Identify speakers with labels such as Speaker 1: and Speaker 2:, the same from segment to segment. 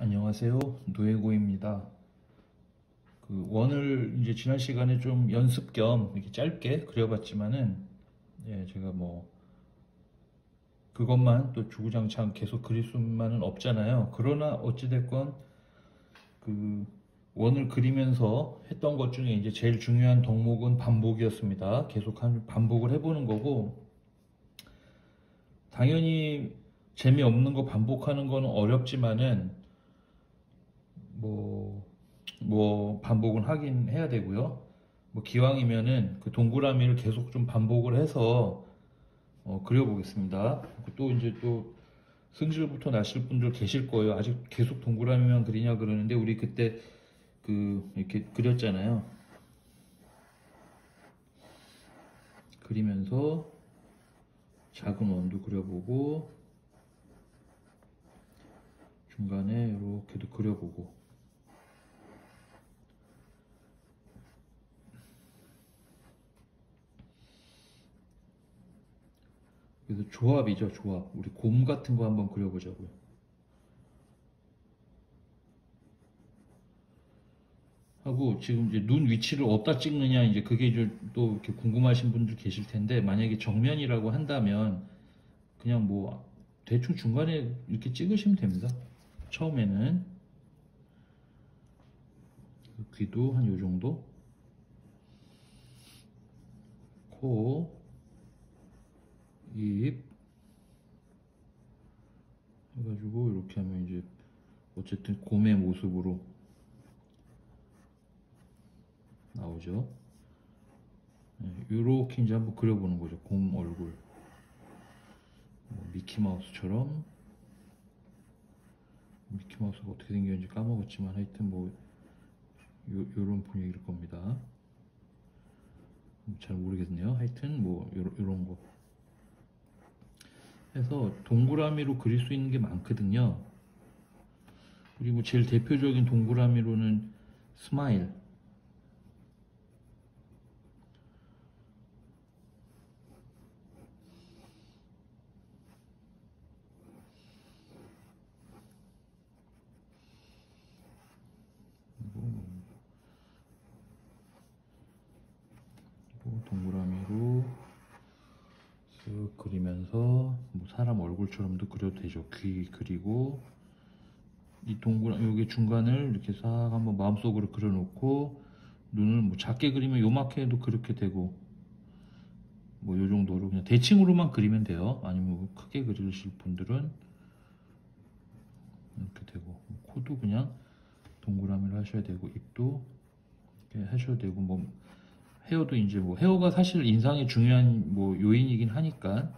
Speaker 1: 안녕하세요. 노예고입니다. 원을 이제 지난 시간에 좀 연습 겸 이렇게 짧게 그려봤지만은, 제가 뭐 그것만 또 주구장창 계속 그릴 수만은 없잖아요. 그러나 어찌됐건 그 원을 그리면서 했던 것 중에 이제 제일 중요한 덕목은 반복이었습니다. 계속 반복을 해보는 거고, 당연히 재미없는 거 반복하는 거는 어렵지만은 뭐 반복은 하긴 해야 되고요. 뭐 기왕이면은 그 동그라미를 계속 좀 반복을 해서 그려보겠습니다. 또 이제 또 승질부터 나실 분들 계실 거예요. 아직 계속 동그라미만 그리냐 그러는데, 우리 그때 이렇게 그렸잖아요. 그리면서 작은 원도 그려보고 중간에 이렇게도 그려보고, 그래서 조합이죠, 조합. 우리 곰 같은 거 한번 그려보자고요. 하고, 지금 이제 눈 위치를 어디다 찍느냐, 이제 그게 이제 또 이렇게 궁금하신 분들 계실 텐데, 만약에 정면이라고 한다면 그냥 뭐 대충 중간에 이렇게 찍으시면 됩니다. 처음에는 귀도 한 요 정도, 코, 입 해가지고 이렇게 하면 이제 어쨌든 곰의 모습으로 나오죠. 이렇게 이제 한번 그려보는 거죠. 곰 얼굴, 미키마우스처럼. 미키마우스가 어떻게 생겼는지 까먹었지만 하여튼 뭐 요런 분위기일 겁니다. 잘 모르겠네요. 하여튼 뭐 요런 거 해서 동그라미로 그릴 수 있는 게 많거든요. 그리고 제일 대표적인 동그라미로는 스마일, 동그라미로 쓱 그리면서 뭐 사람 얼굴처럼도 그려도 되죠. 귀 그리고 이 여기 중간을 이렇게 싹 한번 마음속으로 그려놓고, 눈을 뭐 작게 그리면 요만큼 해도 그렇게 되고, 뭐 요 정도로 그냥 대칭으로만 그리면 돼요. 아니면 뭐 크게 그리실 분들은 이렇게 되고, 코도 그냥 동그라미로 하셔야 되고, 입도 이렇게 하셔야 되고, 뭐 헤어도 이제 뭐 헤어가 사실 인상에 중요한 뭐 요인이긴 하니까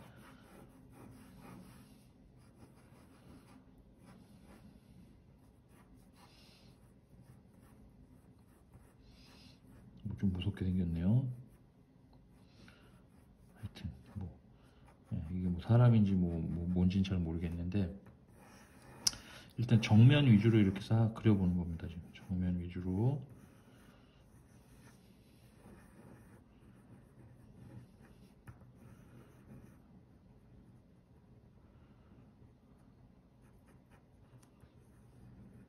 Speaker 1: 좀 무섭게 생겼네요. 하여튼 이게 뭐 사람인지 뭔지는 잘 모르겠는데, 일단 정면 위주로 이렇게 싹 그려보는 겁니다. 지금 정면 위주로.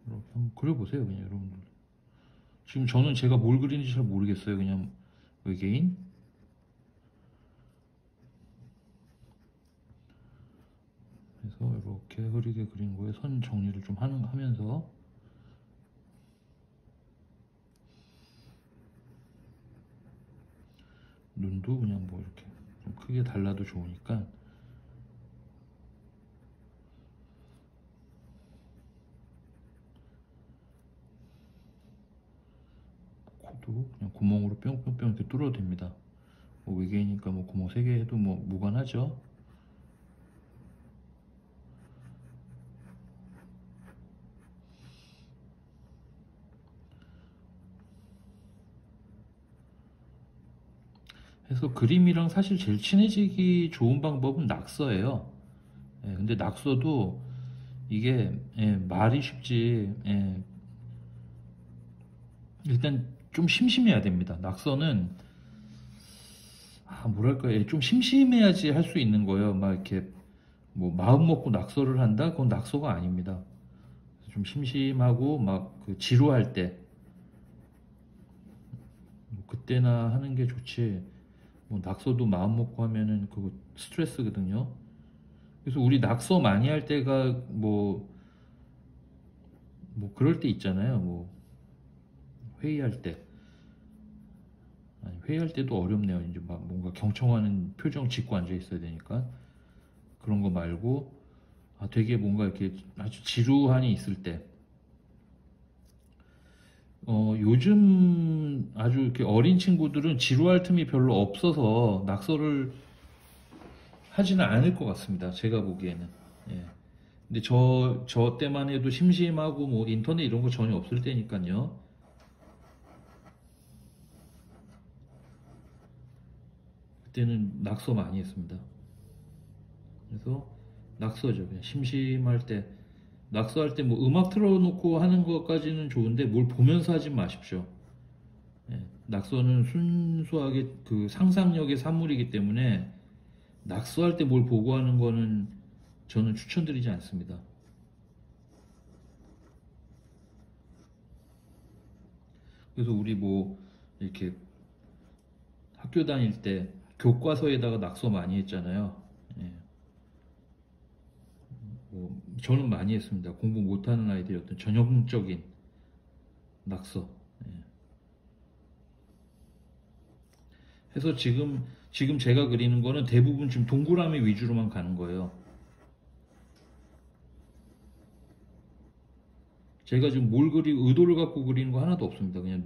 Speaker 1: 이렇게 한번 그려보세요, 그냥 여러분들. 지금 저는 제가 뭘 그리는지 잘 모르겠어요. 그냥 외계인. 그래서 이렇게 흐리게 그린 거에 선 정리를 좀 하면서, 눈도 그냥 뭐 이렇게 좀 크게 달라도 좋으니까 코도 그냥 구멍으로 뿅뿅뿅 이렇게 뚫어도 됩니다. 뭐 외계인이니까 뭐 구멍 3개 해도 뭐 무관하죠. 그래서 그림이랑 사실 제일 친해지기 좋은 방법은 낙서예요. 근데 낙서도 이게 말이 쉽지, 일단 좀 심심해야 됩니다. 낙서는 뭐랄까, 좀 심심해야지 할 수 있는 거예요. 막 이렇게 뭐 마음 먹고 낙서를 한다? 그건 낙서가 아닙니다. 좀 심심하고 막 그 지루할 때 그때나 하는 게 좋지. 뭐 낙서도 마음 먹고 하면은 그거 스트레스거든요. 그래서 우리 낙서 많이 할 때가 뭐 그럴 때 있잖아요. 뭐 회의할 때. 아니, 회의할 때도 어렵네요. 이제 막 뭔가 경청하는 표정 짓고 앉아 있어야 되니까. 그런 거 말고, 되게 뭔가 이렇게 아주 지루함이 있을 때. 요즘 아주 이렇게 어린 친구들은 지루할 틈이 별로 없어서 낙서를 하지는 않을 것 같습니다. 제가 보기에는. 예. 근데 저 때만 해도 심심하고 뭐 인터넷 이런 거 전혀 없을 때니까요. 그때는 낙서 많이 했습니다. 그래서 낙서죠. 그냥 심심할 때, 낙서할 때 뭐 음악 틀어놓고 하는 것까지는 좋은데 뭘 보면서 하지 마십시오. 예, 낙서는 순수하게 그 상상력의 산물이기 때문에 낙서할 때 뭘 보고 하는 거는 저는 추천드리지 않습니다. 그래서 우리 뭐 이렇게 학교 다닐 때 교과서에다가 낙서 많이 했잖아요. 예, 뭐 저는 많이 했습니다. 공부 못하는 아이들이 어떤 전형적인 낙서. 예. 해서 지금 제가 그리는 거는 대부분 지금 동그라미 위주로만 가는 거예요. 제가 지금 뭘 의도를 갖고 그리는 거 하나도 없습니다. 그냥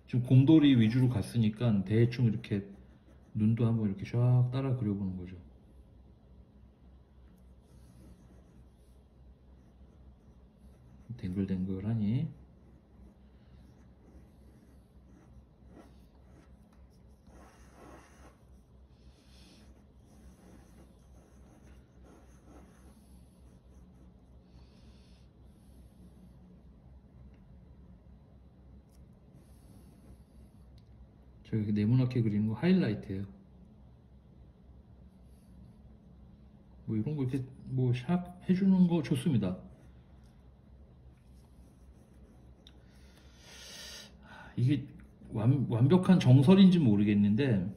Speaker 1: 지금 곰돌이 위주로 갔으니까 대충 이렇게 눈도 한번 이렇게 쫙 따라 그려보는 거죠. 댕글댕글하니. 제가 이렇게 네모나게 그리는 거 하이라이트예요. 뭐 이런 거 이렇게 뭐 샵 해주는 거 좋습니다. 이게 완벽한 정설인지 모르겠는데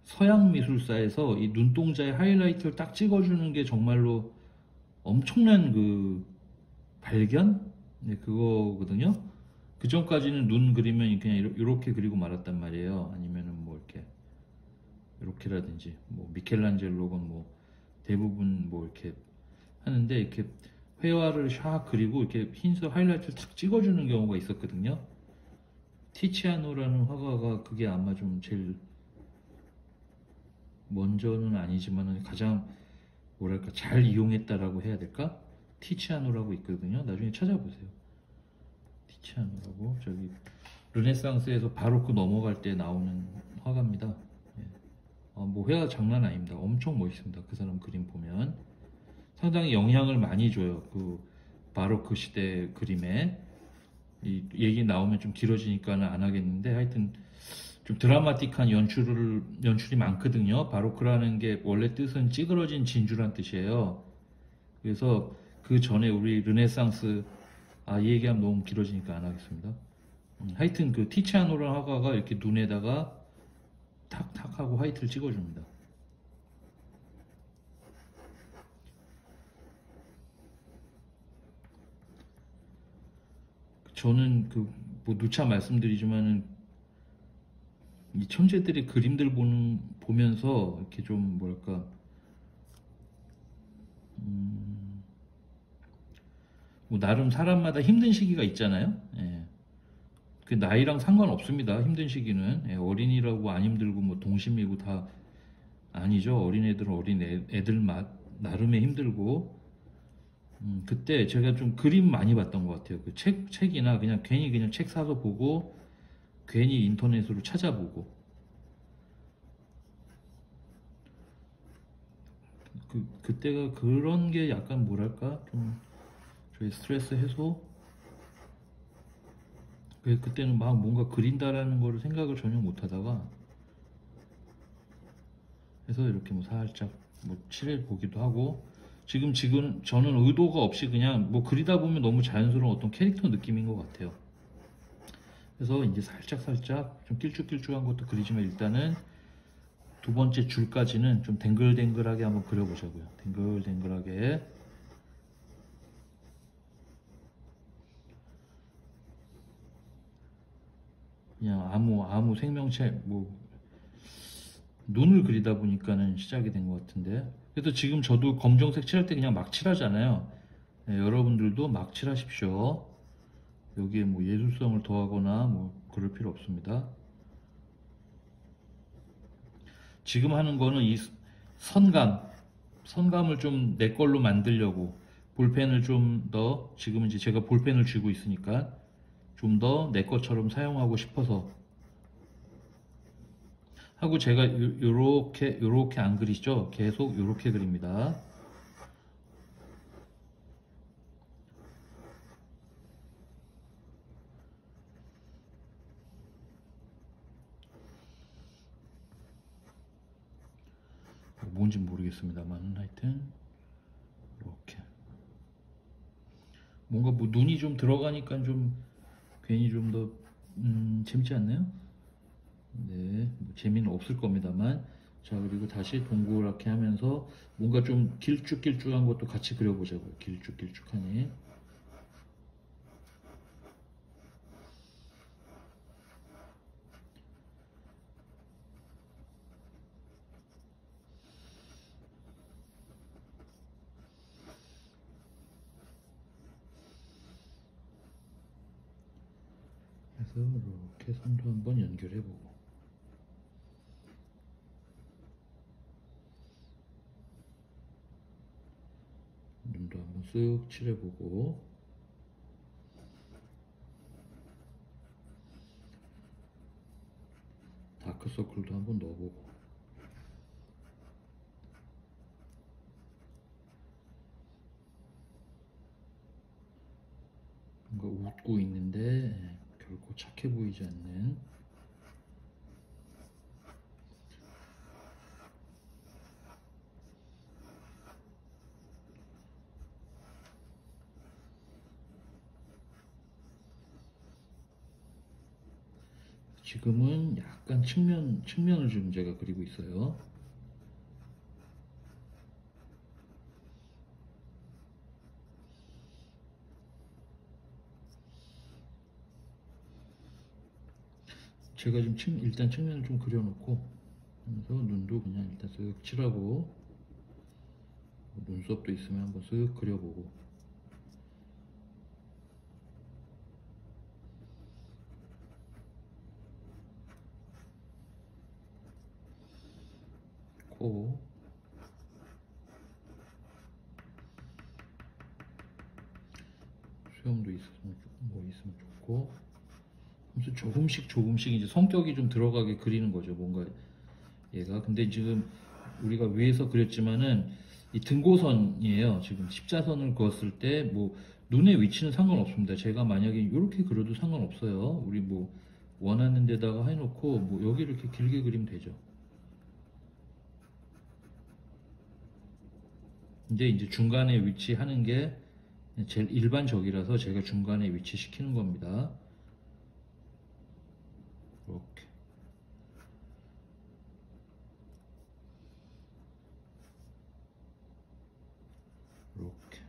Speaker 1: 서양 미술사에서 이 눈동자에 하이라이트를 딱 찍어주는 게 정말로 엄청난 그 발견? 네, 그거거든요. 그 전까지는 눈 그리면 그냥 이렇게 그리고 말았단 말이에요. 아니면은 뭐 이렇게라든지 뭐 미켈란젤로건 뭐 대부분 뭐 이렇게 하는데 이렇게 회화를 샥 그리고 이렇게 흰색 하이라이트를 탁 찍어주는 경우가 있었거든요. 티치아노라는 화가가 그게 아마 좀 제일 먼저는 아니지만은 가장 뭐랄까 잘 이용했다라고 해야 될까? 티치아노라고 있거든요. 나중에 찾아보세요. 티치아노라고 저기 르네상스에서 바로크 넘어갈 때 나오는 화가입니다. 예. 뭐 회화 장난 아닙니다. 엄청 멋있습니다. 그 사람 그림 보면 상당히 영향을 많이 줘요. 그 바로크 시대 그림에. 이 얘기 나오면 좀 길어지니까는 안 하겠는데 하여튼 좀 드라마틱한 연출이 많거든요. 바로크라는 게 원래 뜻은 찌그러진 진주란 뜻이에요. 그래서 그 전에 우리 르네상스 이 얘기하면 너무 길어지니까 안 하겠습니다. 하여튼 그 티치아노라는 화가가 이렇게 눈에다가 탁탁 하고 화이트를 찍어줍니다. 저는 뭐 누차 말씀드리지만은 이 천재들의 그림들 보면서 이렇게 좀 뭐랄까 뭐 나름 사람마다 힘든 시기가 있잖아요. 예. 그 나이랑 상관없습니다. 힘든 시기는. 예, 어린이라고 안 힘들고 뭐 동심이고 다 아니죠. 어린애들은 애들 맛 나름의 힘들고. 그때 제가 좀 그림 많이 봤던 것 같아요. 그 책이나 괜히 그냥 책 사서 보고 괜히 인터넷으로 찾아보고. 그때가 그런 게 약간 뭐랄까 좀 저희 스트레스 해소. 그때는 막 뭔가 그린다라는 거를 생각을 전혀 못 하다가 해서 이렇게 뭐 살짝 뭐 칠해 보기도 하고 지금 저는 의도가 없이 그냥 뭐 그리다 보면 너무 자연스러운 어떤 캐릭터 느낌인 것 같아요. 그래서 이제 살짝 좀 길쭉길쭉한 것도 그리지만 일단은 두 번째 줄까지는 좀 댕글댕글하게 한번 그려보자고요. 댕글댕글하게. 그냥 아무 생명체 뭐 눈을 그리다 보니까는 시작이 된 것 같은데, 그래서 지금 저도 검정색 칠할 때 그냥 막 칠하잖아요. 네, 여러분들도 막 칠하십시오. 여기에 뭐 예술성을 더하거나 뭐 그럴 필요 없습니다. 지금 하는 거는 이 선감을 좀 내 걸로 만들려고 볼펜을 좀 더, 지금 이제 제가 볼펜을 쥐고 있으니까 좀 더 내 것처럼 사용하고 싶어서 하고, 제가 요렇게 안 그리죠. 계속 요렇게 그립니다. 뭔지 모르겠습니다만 하여튼 이렇게 뭔가 뭐 눈이 좀 들어가니까 좀 괜히 좀 더 재밌지 않나요? 네, 뭐 재미는 없을 겁니다만. 자, 그리고 다시 동그랗게 하면서 뭔가 좀 길쭉길쭉한 것도 같이 그려보자고요. 길쭉길쭉하니. 그래서 이렇게 선도 한번 연결해보고, 눈도 한번 쓱 칠해보고, 다크서클도 한번 넣어보고. 뭔가 웃고 있는데 결코 착해 보이지 않는. 지금은 약간 측면을 좀 제가 그리고 있어요. 제가 지금 일단 측면을 좀 그려놓고, 그래서 눈도 그냥 일단 쓱 칠하고, 눈썹도 있으면 한번 쓱 그려보고, 코, 수염도 있으면 좋고. 그래서 조금씩 이제 성격이 좀 들어가게 그리는 거죠, 뭔가 얘가. 근데 지금 우리가 위에서 그렸지만은 이 등고선이에요. 지금 십자선을 그었을 때 뭐 눈의 위치는 상관없습니다. 제가 만약에 이렇게 그려도 상관없어요. 우리 뭐 원하는 데다가 해놓고 뭐 여기 이렇게 길게 그리면 되죠. 이제 중간에 위치하는 게 제일 일반적이라서 제가 중간에 위치시키는 겁니다. 이렇게. 이렇게.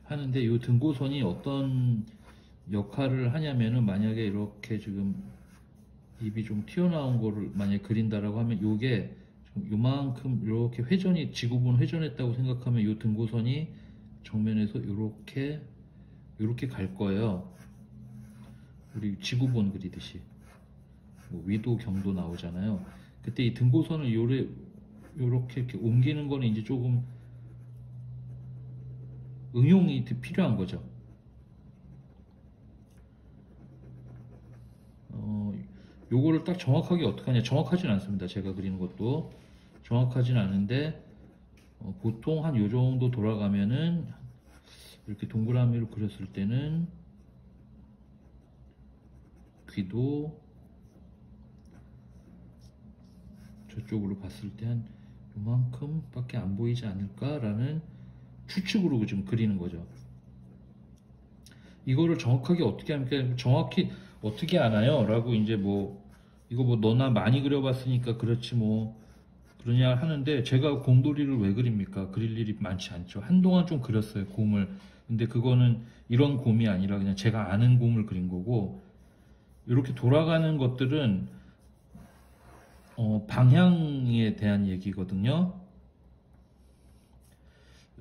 Speaker 1: 하는데 이 등고선이 어떤 역할을 하냐면은, 만약에 이렇게 지금 입이 좀 튀어나온 거를 만약에 그린다라고 하면 요게 요만큼 이렇게 회전이, 지구본 회전했다고 생각하면 요 등고선이 정면에서 요렇게 갈 거예요. 우리 지구본 그리듯이 뭐 위도 경도 나오잖아요. 그때 이 등고선을 요렇게 이렇게 옮기는 거는 이제 조금 응용이 필요한 거죠. 요거를 딱 정확하게 어떻게 하냐, 정확하진 않습니다. 제가 그리는 것도 정확하진 않은데, 보통 한 요 정도 돌아가면은, 이렇게 동그라미로 그렸을 때는 귀도 저쪽으로 봤을 때 한 요만큼밖에 안 보이지 않을까라는 추측으로 지금 그리는 거죠. 이거를 정확하게 어떻게 합니까? 정확히 어떻게 아나요? 라고 이제 뭐 이거 뭐 너나 많이 그려봤으니까 그렇지 뭐 그러냐 하는데, 제가 곰돌이를 왜 그립니까? 그릴 일이 많지 않죠. 한동안 좀 그렸어요, 곰을. 근데 그거는 이런 곰이 아니라 그냥 제가 아는 곰을 그린 거고, 이렇게 돌아가는 것들은 방향에 대한 얘기거든요.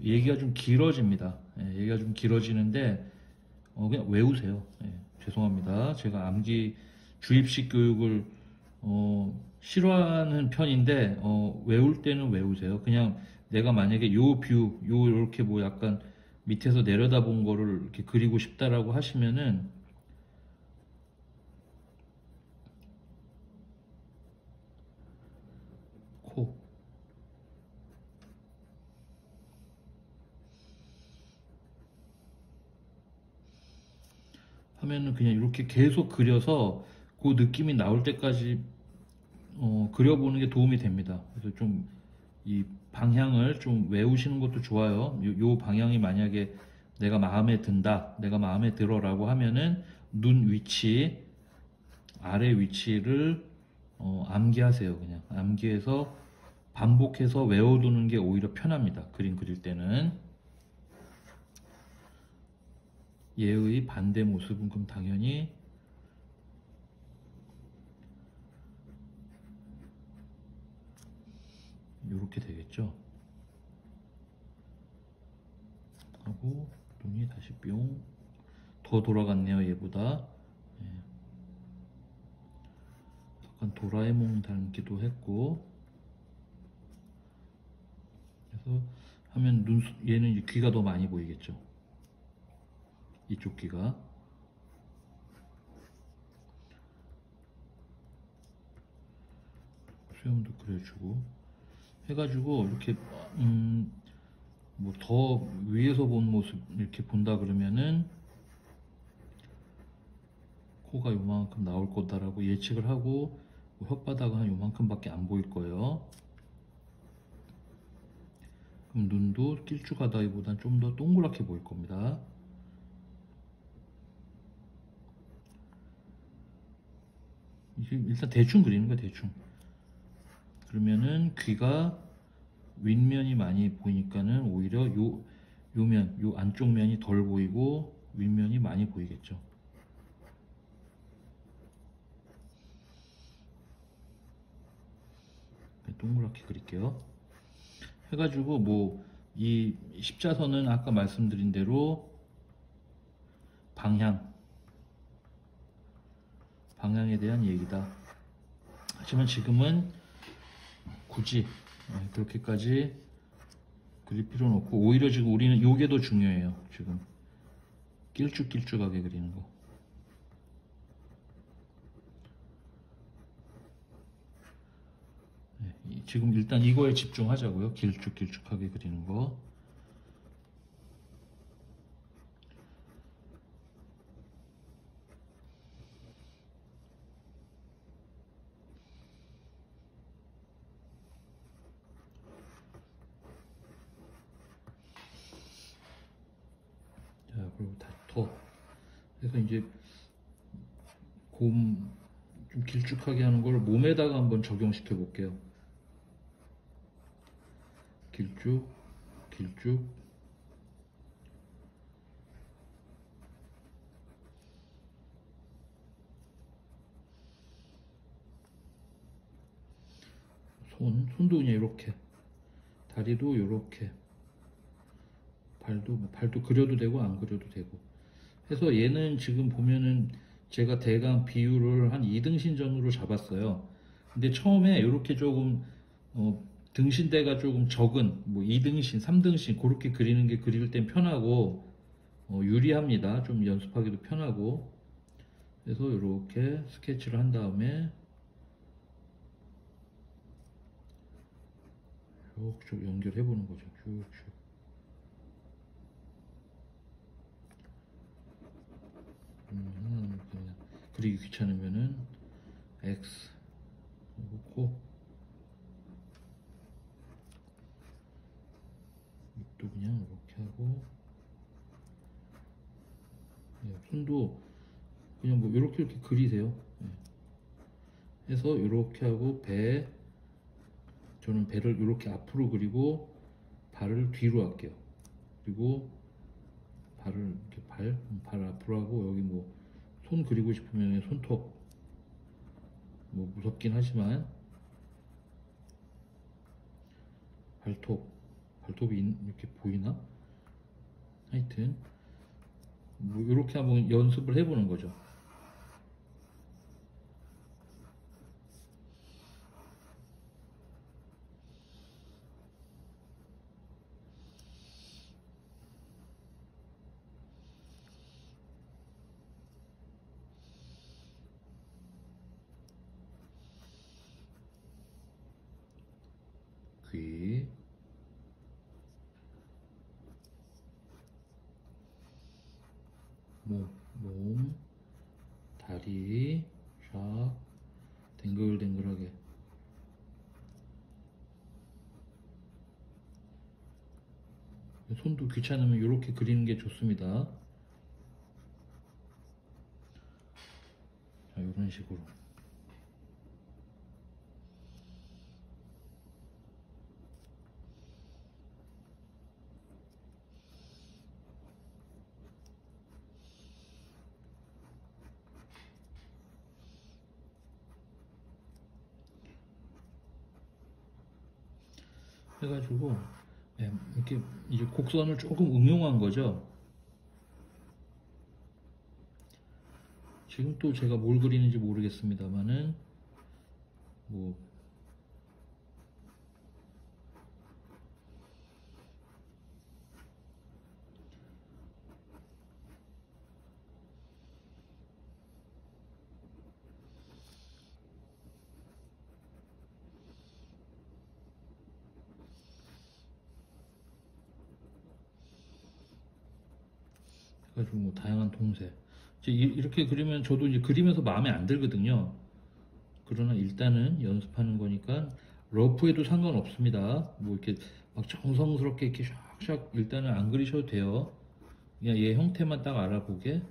Speaker 1: 얘기가 좀 길어집니다. 예, 얘기가 좀 길어지는데 그냥 외우세요. 예, 죄송합니다. 제가 암기 주입식 교육을 싫어하는 편인데 외울 때는 외우세요. 그냥 내가 만약에 요 뷰, 요 이렇게 뭐 약간 밑에서 내려다본 거를 이렇게 그리고 싶다라고 하시면은 코 하면은 그냥 이렇게 계속 그려서 그 느낌이 나올 때까지 그려보는 게 도움이 됩니다. 그래서 좀 이 방향을 좀 외우시는 것도 좋아요. 요 방향이 만약에 내가 마음에 든다, 내가 마음에 들어라고 하면은 눈 위치, 아래 위치를 암기하세요. 그냥 암기해서 반복해서 외워두는 게 오히려 편합니다. 그림 그릴 때는. 얘의 반대 모습은 그럼 당연히 이렇게 되겠죠. 하고 눈이 다시 뿅 더 돌아갔네요, 얘보다. 예. 약간 도라에몽 닮기도 했고. 그래서 하면 얘는 귀가 더 많이 보이겠죠. 이쪽 귀가. 수염도 그려주고 해가지고 이렇게 뭐 더 위에서 본 모습 이렇게 본다 그러면은 코가 요만큼 나올 거다라고 예측을 하고, 뭐 혓바닥은 한 요만큼밖에 안 보일 거예요. 그럼 눈도 길쭉하다기보단 좀 더 동그랗게 보일 겁니다. 일단 대충 그리는 거야, 대충. 그러면은 귀가 윗면이 많이 보이니까는 오히려 요 안쪽 면이 덜 보이고 윗면이 많이 보이겠죠. 동그랗게 그릴게요. 해가지고 뭐 이 십자선은 아까 말씀드린 대로 방향에 대한 얘기다. 하지만 지금은 굳이 그렇게까지 그릴 필요는 없고, 오히려 지금 우리는 요게 더 중요해요. 지금 길쭉길쭉하게 그리는 거. 지금 일단 이거에 집중하자고요. 길쭉길쭉하게 그리는 거. 자, 그리고 더. 그래서 이제 곰 좀 길쭉하게 하는 걸 몸에다가 한번 적용시켜 볼게요. 길쭉, 길쭉. 손도 그냥 이렇게, 다리도 이렇게, 발도 그려도 되고 안 그려도 되고 해서, 얘는 지금 보면은 제가 대강 비율을 한 2등신전으로 잡았어요. 근데 처음에 이렇게 조금 등신대가 조금 적은 뭐 2등신, 3등신 그렇게 그리는 게 그릴 땐 편하고 유리합니다. 좀 연습하기도 편하고. 그래서 이렇게 스케치를 한 다음에 쭉쭉 연결해 보는 거죠. 쭉쭉. 그냥 그리기 귀찮으면은 X 그리고 코 입도 그냥 이렇게 하고 손도 그냥 뭐 이렇게 그리세요. 해서 이렇게 하고 저는 배를 이렇게 앞으로 그리고 발을 뒤로 할게요. 그리고 발을 이렇게 발 앞으로 하고 여기 뭐 손 그리고 싶으면 손톱 뭐 무섭긴 하지만 발톱이 이렇게 보이나? 하여튼 뭐 이렇게 한번 연습을 해보는 거죠. 귀, 몸, 다리, 샥, 댕글댕글하게. 손도 귀찮으면 이렇게 그리는 게 좋습니다. 자, 이런 식으로. 해가지고 이렇게 이제 곡선을 조금 응용한 거죠. 지금 또 제가 뭘 그리는지 모르겠습니다만은 뭐 해가지고 뭐 다양한 동색 이제 이렇게 그리면 저도 이제 그리면서 마음에 안 들거든요. 그러나 일단은 연습하는 거니까 러프해도 상관없습니다. 뭐 이렇게 막 정성스럽게 이렇게 샥샥 일단은 안 그리셔도 돼요. 그냥 얘 형태만 딱 알아보게.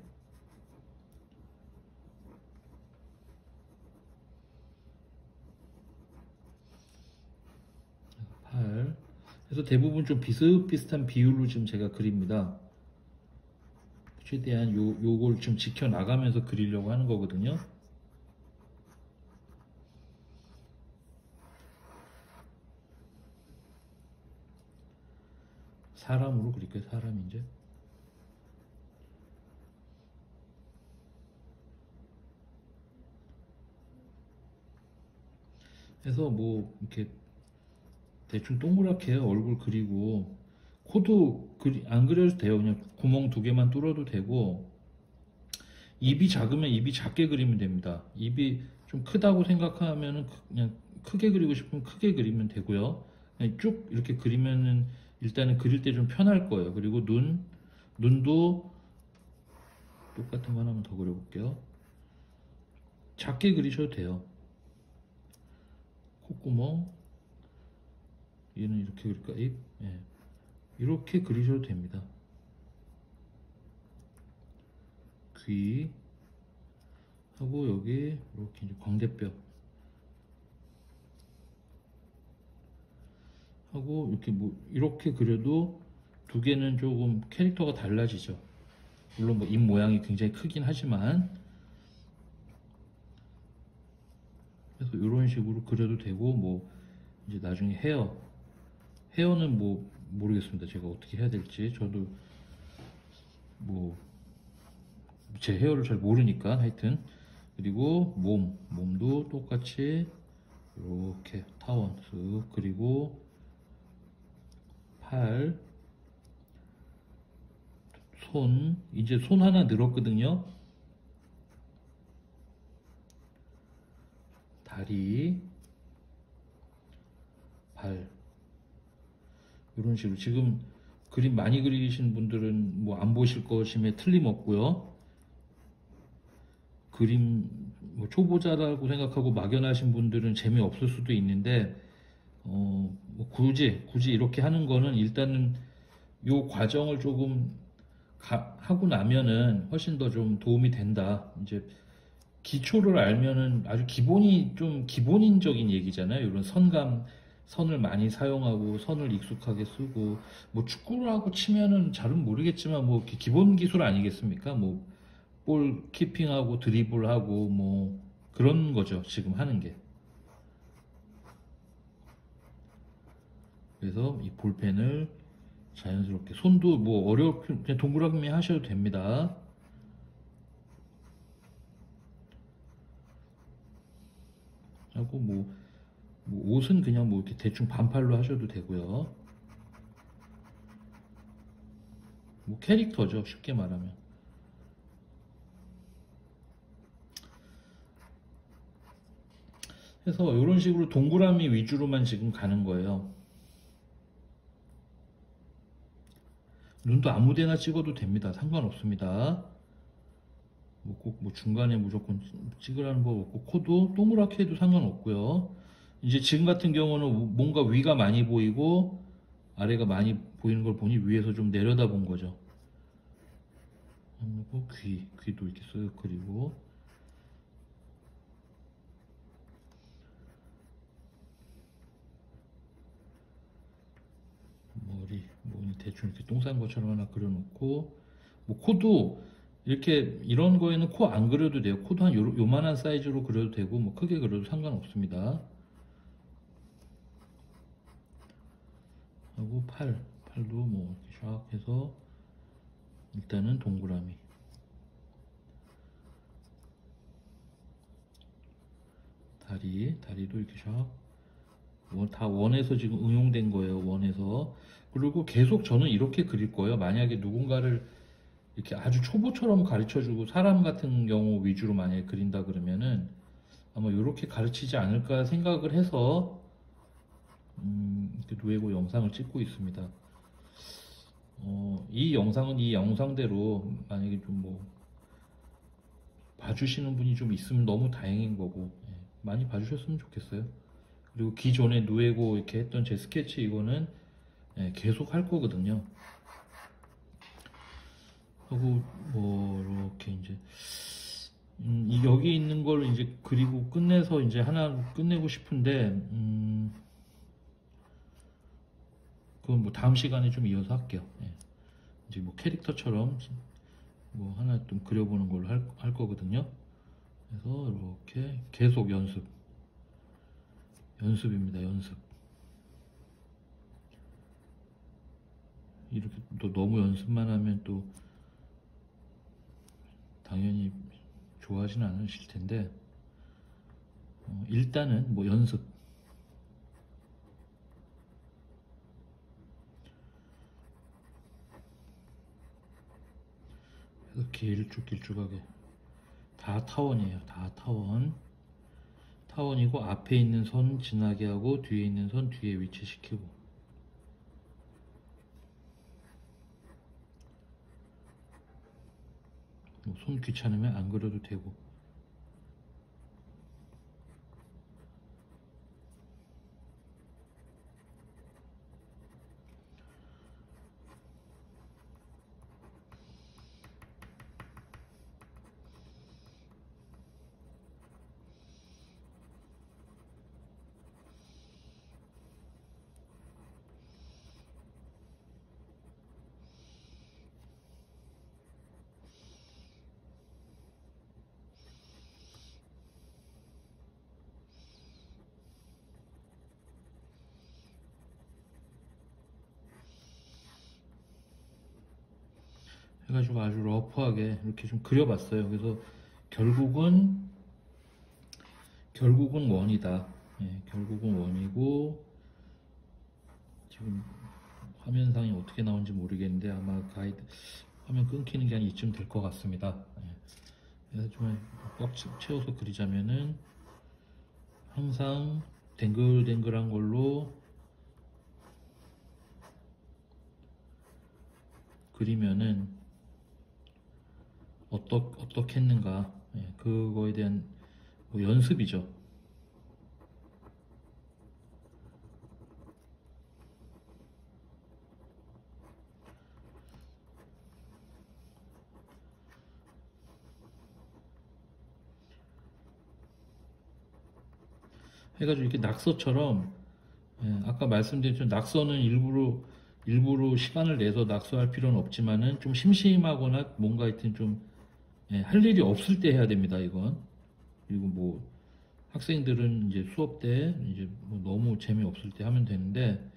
Speaker 1: 팔. 그래서 대부분 좀 비슷비슷한 비율로 지금 제가 그립니다. 최대한 요걸 좀 지켜나가면서 그리려고 하는 거거든요. 사람으로 그릴게요. 사람 이제. 해서 뭐 이렇게 대충 동그랗게 얼굴 그리고 코도 안 그려도 돼요. 그냥 구멍 2개만 뚫어도 되고 입이 작으면 입이 작게 그리면 됩니다. 입이 좀 크다고 생각하면은 그냥 크게 그리고 싶으면 크게 그리면 되고요. 그냥 쭉 이렇게 그리면은 일단은 그릴 때 좀 편할 거예요. 그리고 눈도 똑같은 거 하나만 더 그려볼게요. 작게 그리셔도 돼요. 콧구멍 얘는 이렇게 그릴까? 입? 예. 이렇게 그리셔도 됩니다. 귀 하고 여기 이렇게 이제 광대뼈 하고 이렇게 뭐 이렇게 그려도 2개는 조금 캐릭터가 달라지죠. 물론 뭐 입 모양이 굉장히 크긴 하지만 그래서 이런 식으로 그려도 되고 뭐 이제 나중에 헤어는 뭐 모르겠습니다. 제가 어떻게 해야 될지 저도 뭐 제 헤어를 잘 모르니까 하여튼 그리고 몸도 똑같이 이렇게 타원 쓱 그리고 팔, 이제 손 하나 늘었거든요. 다리, 발 이런 식으로 지금 그림 많이 그리신 분들은 뭐 안 보실 것임에 틀림없고요. 그림 뭐 초보자라고 생각하고 막연하신 분들은 재미없을 수도 있는데 뭐 굳이 이렇게 하는 거는 일단은 요 과정을 조금 하고 나면은 훨씬 더 좀 도움이 된다. 이제 기초를 알면은 아주 기본이 좀 기본인적인 얘기잖아요. 이런 선을 많이 사용하고 선을 익숙하게 쓰고 뭐 축구를 하고 치면은 잘은 모르겠지만 뭐 기본 기술 아니겠습니까? 뭐 볼 키핑하고 드리블하고 뭐 그런 거죠. 지금 하는 게. 그래서 이 볼펜을 자연스럽게 손도 뭐 어렵게 그냥 동그라미 하셔도 됩니다. 하고 뭐 옷은 그냥 뭐 이렇게 대충 반팔로 하셔도 되고요. 뭐 캐릭터죠. 쉽게 말하면. 그래서 이런 식으로 동그라미 위주로만 지금 가는 거예요. 눈도 아무데나 찍어도 됩니다. 상관없습니다. 뭐 꼭 뭐 중간에 무조건 찍으라는 법 없고 코도 동그랗게 해도 상관없고요. 이제 지금 같은 경우는 뭔가 위가 많이 보이고 아래가 많이 보이는 걸 보니 위에서 좀 내려다 본 거죠. 그리고 귀도 이렇게 쓱 그리고 머리 대충 이렇게 똥 싼 것처럼 하나 그려놓고 뭐 코도 이렇게 이런 거에는 코 안 그려도 돼요. 코도 한 요만한 사이즈로 그려도 되고 뭐 크게 그려도 상관없습니다. 하고 팔도 뭐 이렇게 샥 해서 일단은 동그라미. 다리도 이렇게 샥. 다 원에서 지금 응용된 거예요. 원에서. 그리고 계속 저는 이렇게 그릴 거예요. 만약에 누군가를 이렇게 아주 초보처럼 가르쳐주고 사람 같은 경우 위주로 만약에 그린다 그러면은 아마 이렇게 가르치지 않을까 생각을 해서 이렇게 누에고 영상을 찍고 있습니다. 이 영상은 이 영상대로 만약에 좀 뭐 봐주시는 분이 좀 있으면 너무 다행인 거고 많이 봐주셨으면 좋겠어요. 그리고 기존에 누에고 이렇게 했던 제 스케치 이거는 계속 할 거거든요. 하고 뭐 이렇게 이제 여기 있는 걸 이제 그리고 끝내서 이제 하나 끝내고 싶은데 그건 뭐 다음 시간에 좀 이어서 할게요. 이제 뭐 캐릭터처럼 뭐 하나 좀 그려보는 걸로 할 거거든요. 그래서 이렇게 계속 연습입니다. 연습. 이렇게 또 너무 연습만 하면 또 당연히 좋아하지는 않으실 텐데 일단은 뭐 연습. 그래서 길쭉하게 다 타원이에요. 다 타원이고 앞에 있는 선 지나게 하고 뒤에 있는 선 뒤에 위치시키고 뭐 손 귀찮으면 안 그려도 되고 해가지고 아주 러프하게 이렇게 좀 그려봤어요. 그래서 결국은 원이다. 결국은 원이고 지금 화면상이 어떻게 나오는지 모르겠는데 아마 가이드 화면 끊기는 게 한 이쯤 될 것 같습니다. 그래서 좀 꽉 채워서 그리자면은 항상 댕글댕글한 걸로 그리면은 어떻게 했는가 예, 그거에 대한 뭐 연습이죠. 해가지고 이렇게 낙서처럼, 예, 아까 말씀드린 낙서는 일부러 시간을 내서 낙서할 필요는 없지만은 좀 심심하거나 뭔가 하여튼 좀, 예, 할 일이 없을 때 해야 됩니다, 이건. 그리고 뭐 학생들은 이제 수업 때 이제 뭐 너무 재미없을 때 하면 되는데,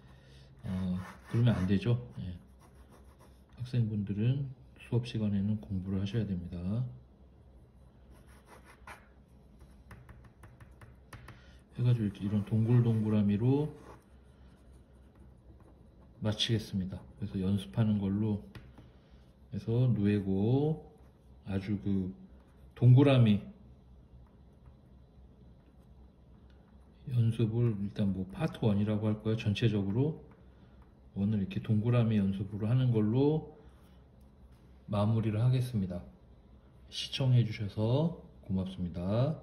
Speaker 1: 그러면 안 되죠. 예. 학생분들은 수업 시간에는 공부를 하셔야 됩니다. 해가지고 이렇게 이런 동글동글하미로 마치겠습니다. 그래서 연습하는 걸로 해서 누에고 아주 그 동그라미 연습을 일단 뭐 파트 1이라고 할 거예요. 전체적으로 오늘 이렇게 동그라미 연습으로 하는 걸로 마무리를 하겠습니다. 시청해 주셔서 고맙습니다.